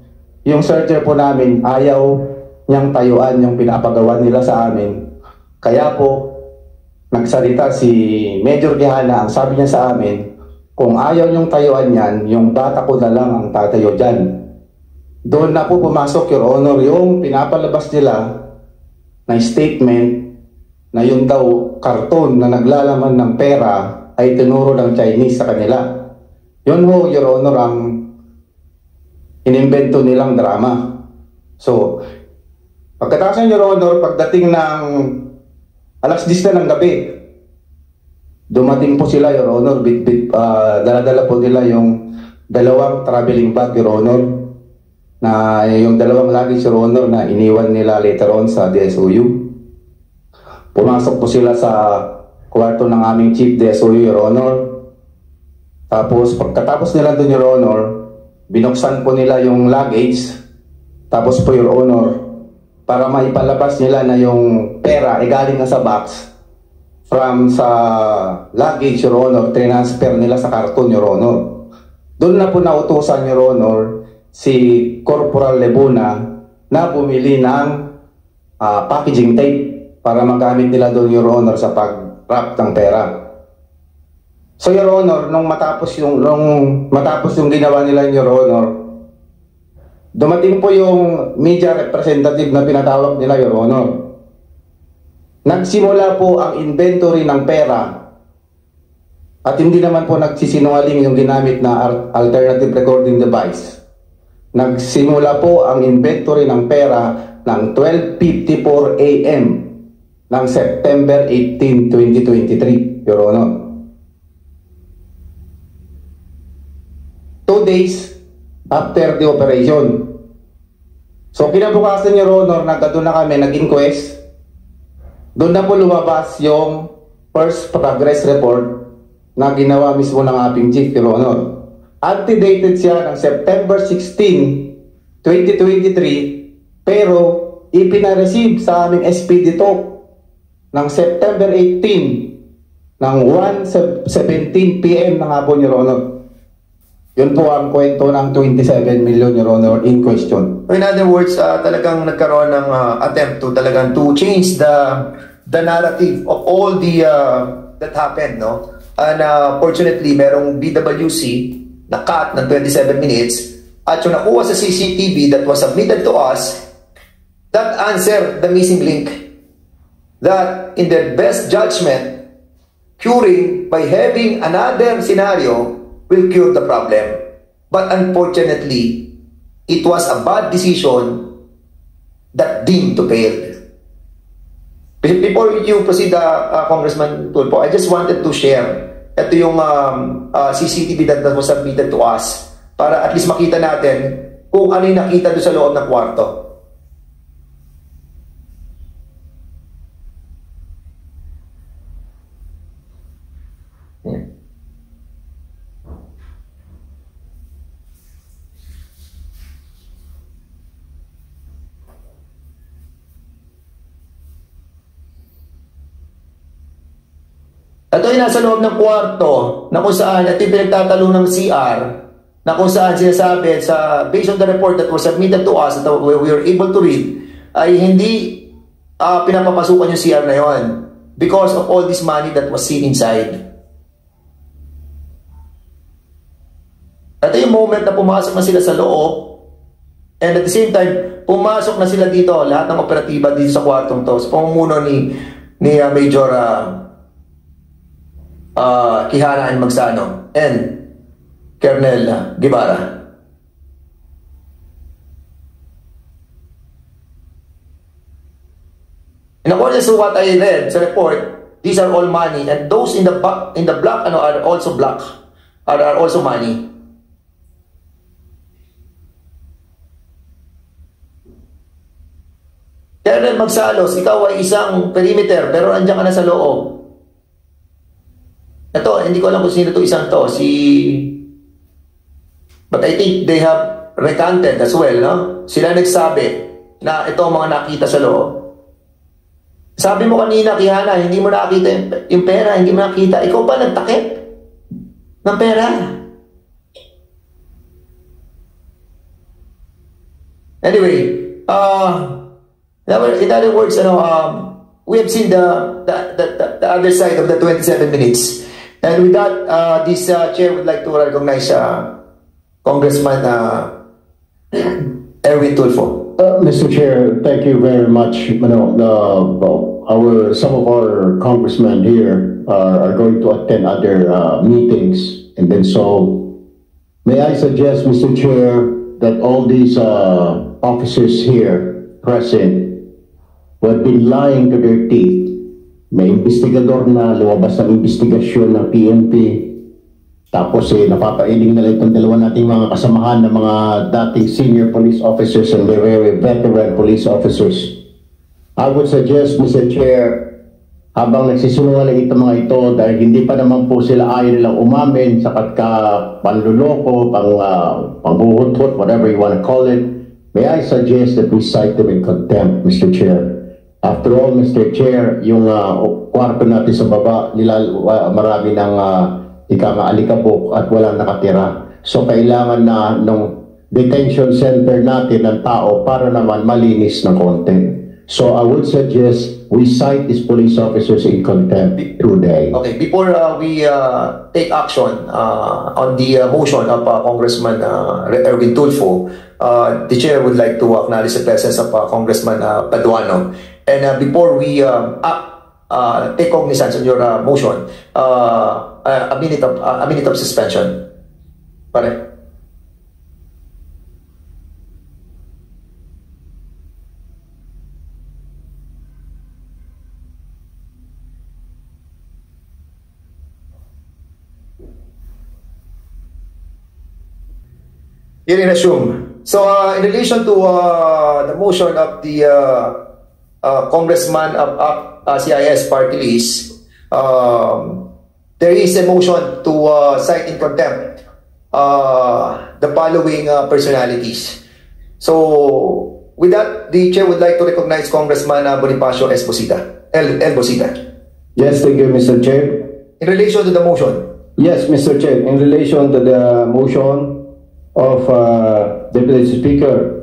yung searcher po namin ayaw niyang tayuan yung pinapagawa nila sa amin. Kaya po, nagsalita si Major Quijana, ang sabi niya sa amin, kung ayaw niyong tayuan yan, yung bata ko na lang ang tatayo dyan. Doon na po pumasok, Your Honor, yung pinapalabas nila na statement na yun daw karton na naglalaman ng pera ay tinuro ng Chinese sa kanila. Yun ho, Your Honor, ang inimbento nilang drama. So, pagkatapos ng Your Honor, pagdating ng alas 10 na ng gabi, dumating po sila, Your Honor, dala-dala po nila yung dalawang traveling bag, Your Honor, na yung dalawang luggage, Your Honor, na iniwan nila later on sa DSOU. Pumasok po sila sa kwarto ng aming Chief DSOU, Your Honor. Tapos, pagkatapos nila doon, Your Honor, binuksan po nila yung luggage. Tapos po, Your Honor, para maipalabas nila na yung pera ay galing na sa box, from sa luggage, Your Honor, transfer nila sa karton, Your Honor. Doon na po nautusan, Your Honor, si Corporal Lebuna na bumili ng packaging tape para magamit nila doon, Your Honor, sa pag-wrap ng pera. So, Your Honor, nung matapos yung ginawa nila, Your Honor, dumating po yung media representative na pinatawag nila, Your Honor. Nagsimula po ang inventory ng pera at hindi naman po nagsisinungaling yung ginamit na alternative recording device. Nagsimula po ang inventory ng pera ng 12:54 AM ng September 18, 2023, Your Honor. 2 days after the operation. So, kinabukasan, Your Honor, doon na kami nag-inquest. Doon na po lumabas yung first progress report na ginawa mismo ng ating Chief, Your Honor. Antedated siya ng September 16, 2023, pero ipinareceive sa aming SPD talk ng September 18 ng 1:17 PM ng hapon, Your Honor. Yun po ang kwento ng 27 million, Your Honor, in question. In other words, talagang nagkaroon ng attempt to talagang to change the narrative of all the that happened, no? And fortunately, merong BWC na cut ng 27 minutes at yung nakuha sa CCTV that was submitted to us that answered the missing link. That in their best judgment, curing by having another scenario will cure the problem. But unfortunately, it was a bad decision that deemed to fail. Before you proceed, Congressman Tulfo, I just wanted to share ito yung CCTV that was submitted to us para at least makita natin kung ano yung nakita doon sa loob ng kwarto. Ito yung nasa loob ng kwarto na kung saan, ito yung pinagtatalo ng CR na kung saan sinasabi based on the report that was submitted to us that we were able to read, ay hindi pinapapasukan yung CR na yon because of all this money that was seen inside. Ito yung moment na pumasok na sila sa loob and at the same time, pumasok na sila dito, lahat ng operatiba dito sa kwartong to, sa pamumuno ni Major Quijana and Magsano. And Colonel Guevara. In accordance to what I read sa report, these are all money, and those in the black are also black, are also money. Colonel Magsalos, ikaw ay isang perimeter, pero andyan ka na sa loob. Ito, hindi ko alam kung sino to isang to, but I think they have recanted as well, no? Sila nagsabi na ito ang mga nakita sa loob. Sabi mo kanina, Kihana, hindi mo nakita yung pera, hindi mo nakita. Ikaw ba nagtakip ng pera? Anyway, in other words, we have seen the other side of the 27 minutes. And with that, this chair would like to recognize Congressman Erwin Tulfo. Mr. Chair, thank you very much. Some of our congressmen here are going to attend other meetings, and then so may I suggest, Mr. Chair, that all these officers here present who have been lying to their teeth. May investigador na lumabas ng investigasyon ng PNP. Tapos napapailing na itong dalawa nating mga kasamahan ng mga dating senior police officers and very veteran police officers. I would suggest, Mr. Chair, habang nagsisinungaling itong mga ito dahil hindi pa naman po sila ayaw nilang umamin sa panluloko, panghuhut-hut, whatever you want to call it, may I suggest that we cite them in contempt, Mr. Chair. After all, Mr. Chair, yung kwarto natin sa baba, marami ng alikabok at walang nakatira. So kailangan na ng detention center natin ng tao para naman malinis ng konti. So I would suggest we cite these police officers in contempt today. Okay, before we take action on the motion of Congressman Erwin Tulfo, the chair would like to acknowledge the presence of Congressman Paduano. And before we take cognizance on your motion, a minute of suspension. Pare. Hearing resume. So in relation to the motion of the Congressman of CIS party list, there is a motion to cite in contempt the following personalities. So with that, the chair would like to recognize Congressman Bonifacio Esposita. El Bosita. Yes, thank you, Mr. Chair. In relation to the motion. Yes, Mr. Chair. In relation to the motion of Deputy Speaker,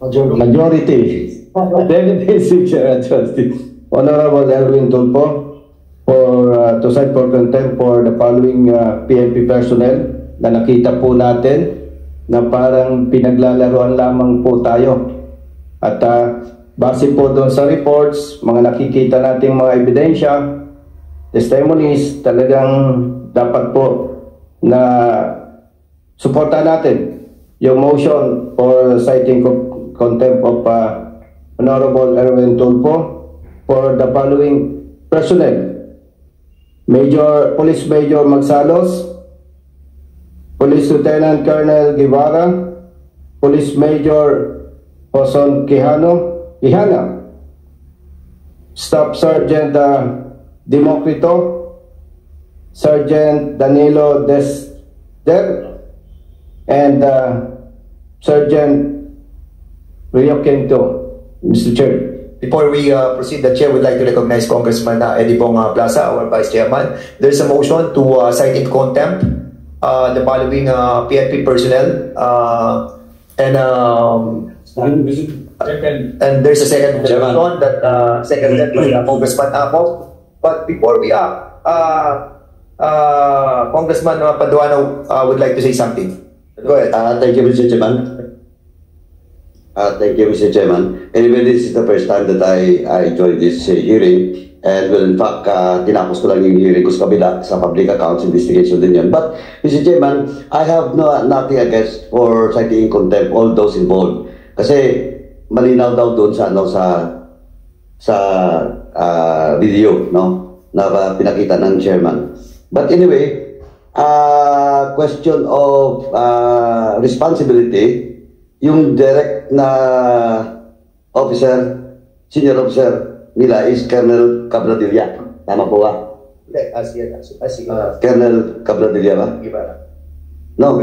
Majority, Deputy Speaker Justice, Honorable Erwin Tulfo, to cite for contempt for the following PNP personnel na nakita po natin na parang pinaglalaroan lamang po tayo. At base po doon sa reports, mga nakikita nating mga ebidensya, testimonies, talagang dapat po na suportahan natin yung motion for citing contempt of Honorable Erwin Tulfo for the following personnel: Police Major Magsalos, Police Lieutenant Colonel Guevara, Police Major Joson Quijana, Staff Sergeant Democrito, Sergeant Danilo Desder, and Sergeant Rio Quinto. Mr. Chair. Before we proceed, the chair would like to recognize Congressman Eddie Bong Plaza, our Vice Chairman. There's a motion to cite in contempt the following PNP personnel, and there's a second motion that seconded by Congressman Ako. But before we Congressman Paduano would like to say something. Go ahead. Thank you, Mr. Chairman. Thank you, Mr. Chairman. Anyway, this is the first time that I joined this hearing, And well, in fact, tinapos ko lang yung hearing ko sa kabila sa public accounts investigation din yan. But, Mr. Chairman, I have nothing against for citing in contempt all those involved. Kasi, malinaw daw doon sa, video, no? Na pinakita ng chairman. But anyway, question of responsibility, yung direct na officer, senior officer nila is Colonel Cabradilla. Tama po ba? Colonel Cabradilla ba? No.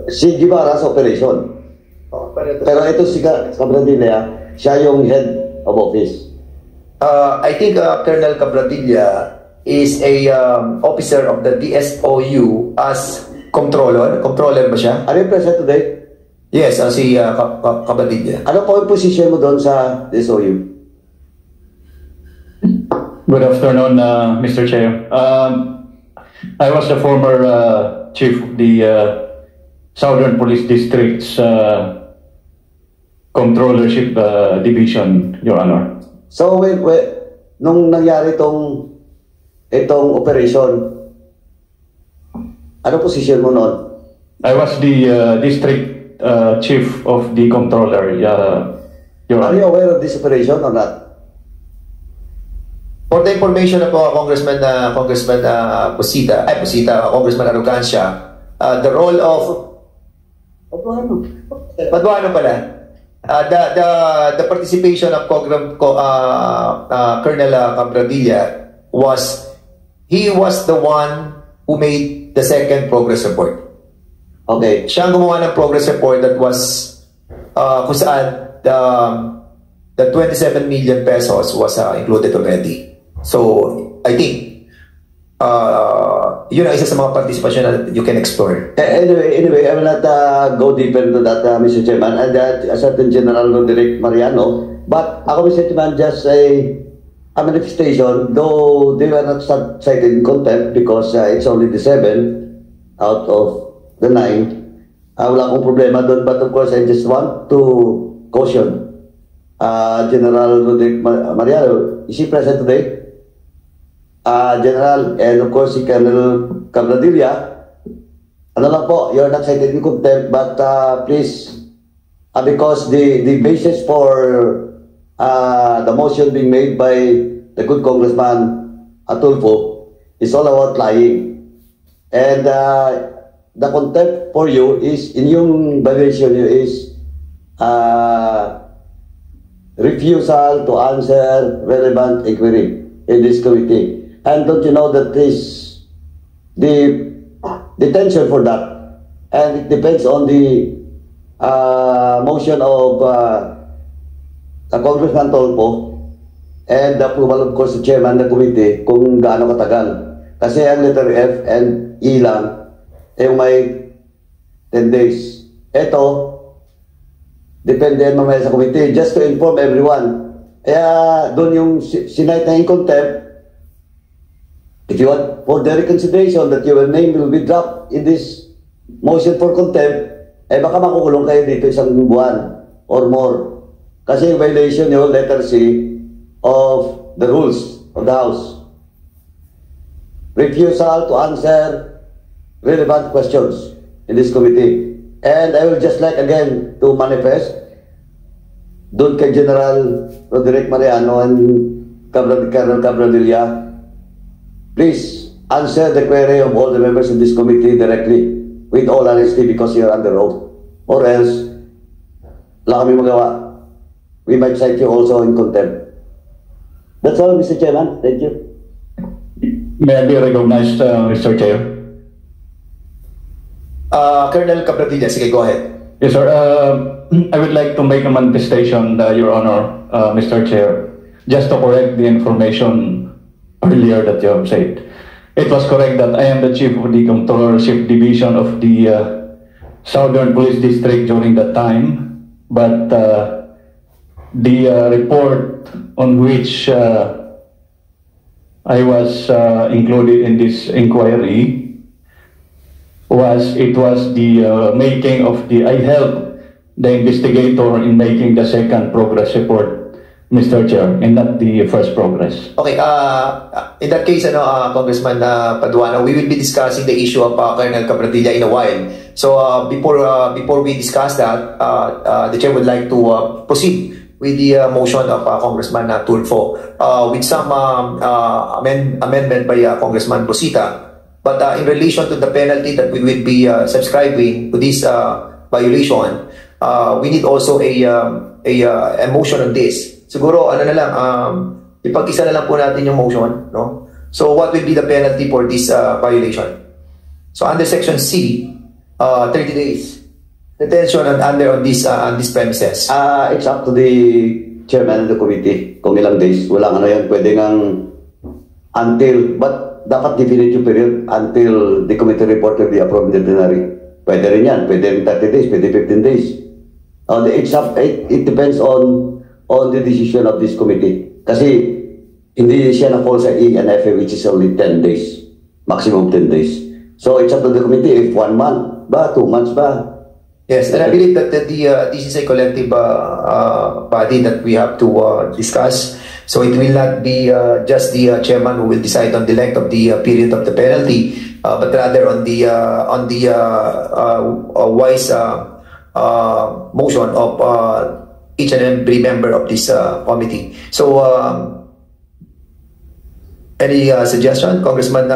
Si Guevara sa operation. Pero ito si Cabradilla, siya yung head of office. I think Colonel Cabradilla is a officer of the DSOU as controller. Controller ba siya? Are you present today? Yes, si Cabradilla. Ano po yung position mo doon sa DSOU? Good afternoon, Mr. Chair. I was the former chief of the Southern Police District's Controllership Division, Your Honor. So, nung nangyari itong operation, ano position mo noon? I was the district chief of the controller. Your Are you aware of this operation or not? For the information na po, Congressman Congressman Arrogancia, the role of Paduano pala. The participation of Colonel Cabradilla he was the one who made the second progress report. Okay. Siya ang gumawa ng progress report that was kung saan the 27 million pesos was included already. So, I think yun ang isa sa mga participation na you can explore. Anyway, I will not go deeper into that, Mr. Chairman, and a certain General Roderick Mariano. But ako, Mr. Chairman, just a manifestation, though they were not cited in contempt because it's only the 7 out of the 9. Wala akong problema doon, but of course, I just want to caution General Roderick Mariano. Is he present today? General, and of course, si Colonel Cabradilla, ano lang po, you're not cited in contempt, but please, because the basis for the motion being made by the good Congressman Atulfo is all about lying. And the contempt for you is, in yung violation you is refusal to answer relevant inquiry in this committee. And don't you know that the detention for that, and it depends on the motion of Congressman Tolpo and the approval of course the chairman ng committee kung gaano katagal. Kasi ang letter F and E lang yung may 10 days. Ito, depende mamaya sa committee. Just to inform everyone. Kaya doon yung sinight na in contempt. If you want for the reconsideration that your name will be dropped in this motion for contempt, baka makukulong kayo dito isang buwan or more. Kasi yung violation nyo, letter C, of the rules of the House. Refusal to answer relevant questions in this committee. And I will just like again to manifest doon kay General Roderick Mariano and Colonel Cabradilla. Please answer the query of all the members of this committee directly with all honesty because you're under oath. Or else, wala kami magawa. We might cite you also in contempt. That's all, Mr. Chairman. Thank you. May I be recognized, Mr. Chair? Colonel Cabradilla, sige, go ahead. Yes, sir. I would like to make a manifestation, Your Honor, Mr. Chair, just to correct the information earlier that you have said. It was correct that I am the chief of the controllership division of the Southern Police District during that time, but the report on which I was included in this inquiry was the making of I helped the investigator in making the second progress report Mr. Chair, and not the first progress. Okay, in that case, Congressman Paduano, we will be discussing the issue of Colonel Capradilla in a while. So before we discuss that, the chair would like to proceed with the motion of Congressman Tulfo with some amendment by Congressman Busita. But in relation to the penalty that we will be subscribing to this violation, we need also a motion on this. Siguro, ipag-isa na lang po natin yung motion, no? So, what will be the penalty for this violation? So, under Section C, 30 days detention on this premises. It's up to the chairman of the committee kung ilang days. Walang yan, pwede ngang until, but dapat definite yung period until the committee report will be approved in the plenary. Pwede rin yan, pwede 30 days, pwede 15 days. It depends on the decision of this committee. Kasi hindi siya na fall sa E and F, which is only 10 days. Maximum 10 days. So it's up to the committee if 1 month ba, 2 months ba. Yes, and I believe that this is a collective body that we have to discuss. So it will not be just the chairman who will decide on the length of the period of the penalty, but rather on the wise motion of each and every member of this committee. So, any suggestion, Congressman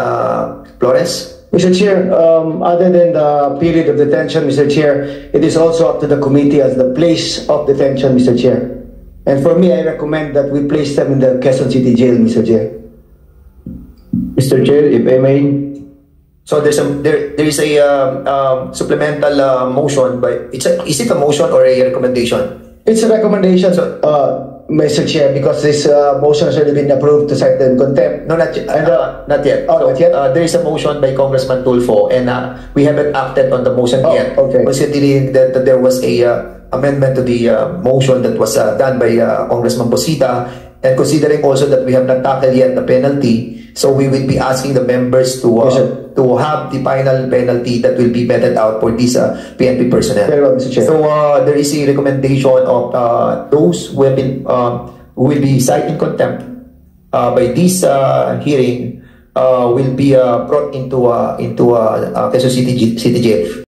Flores? Mr. Chair, other than the period of detention, Mr. Chair, it is also up to the committee as the place of detention, Mr. Chair. And for me, I recommend that we place them in the Quezon City Jail, Mr. Chair. Mr. Chair, if I may. So there is a supplemental motion, but is it a motion or a recommendation? It's a recommendation, Mr. Chair, because this motion has already been approved to cite them in contempt. No, not yet. Not yet. Oh, not yet? There is a motion by Congressman Tulfo, and we haven't acted on the motion yet. Okay. Considering that there was a amendment to the motion that was done by Congressman Busita, and considering also that we have not tackled yet the penalty, so we will be asking the members to have the final penalty that will be meted out for these PNP personnel. Very well, Mr. Chair. So there is a recommendation of those who have been who will be cited in contempt by this hearing will be brought into Quezon City Jail.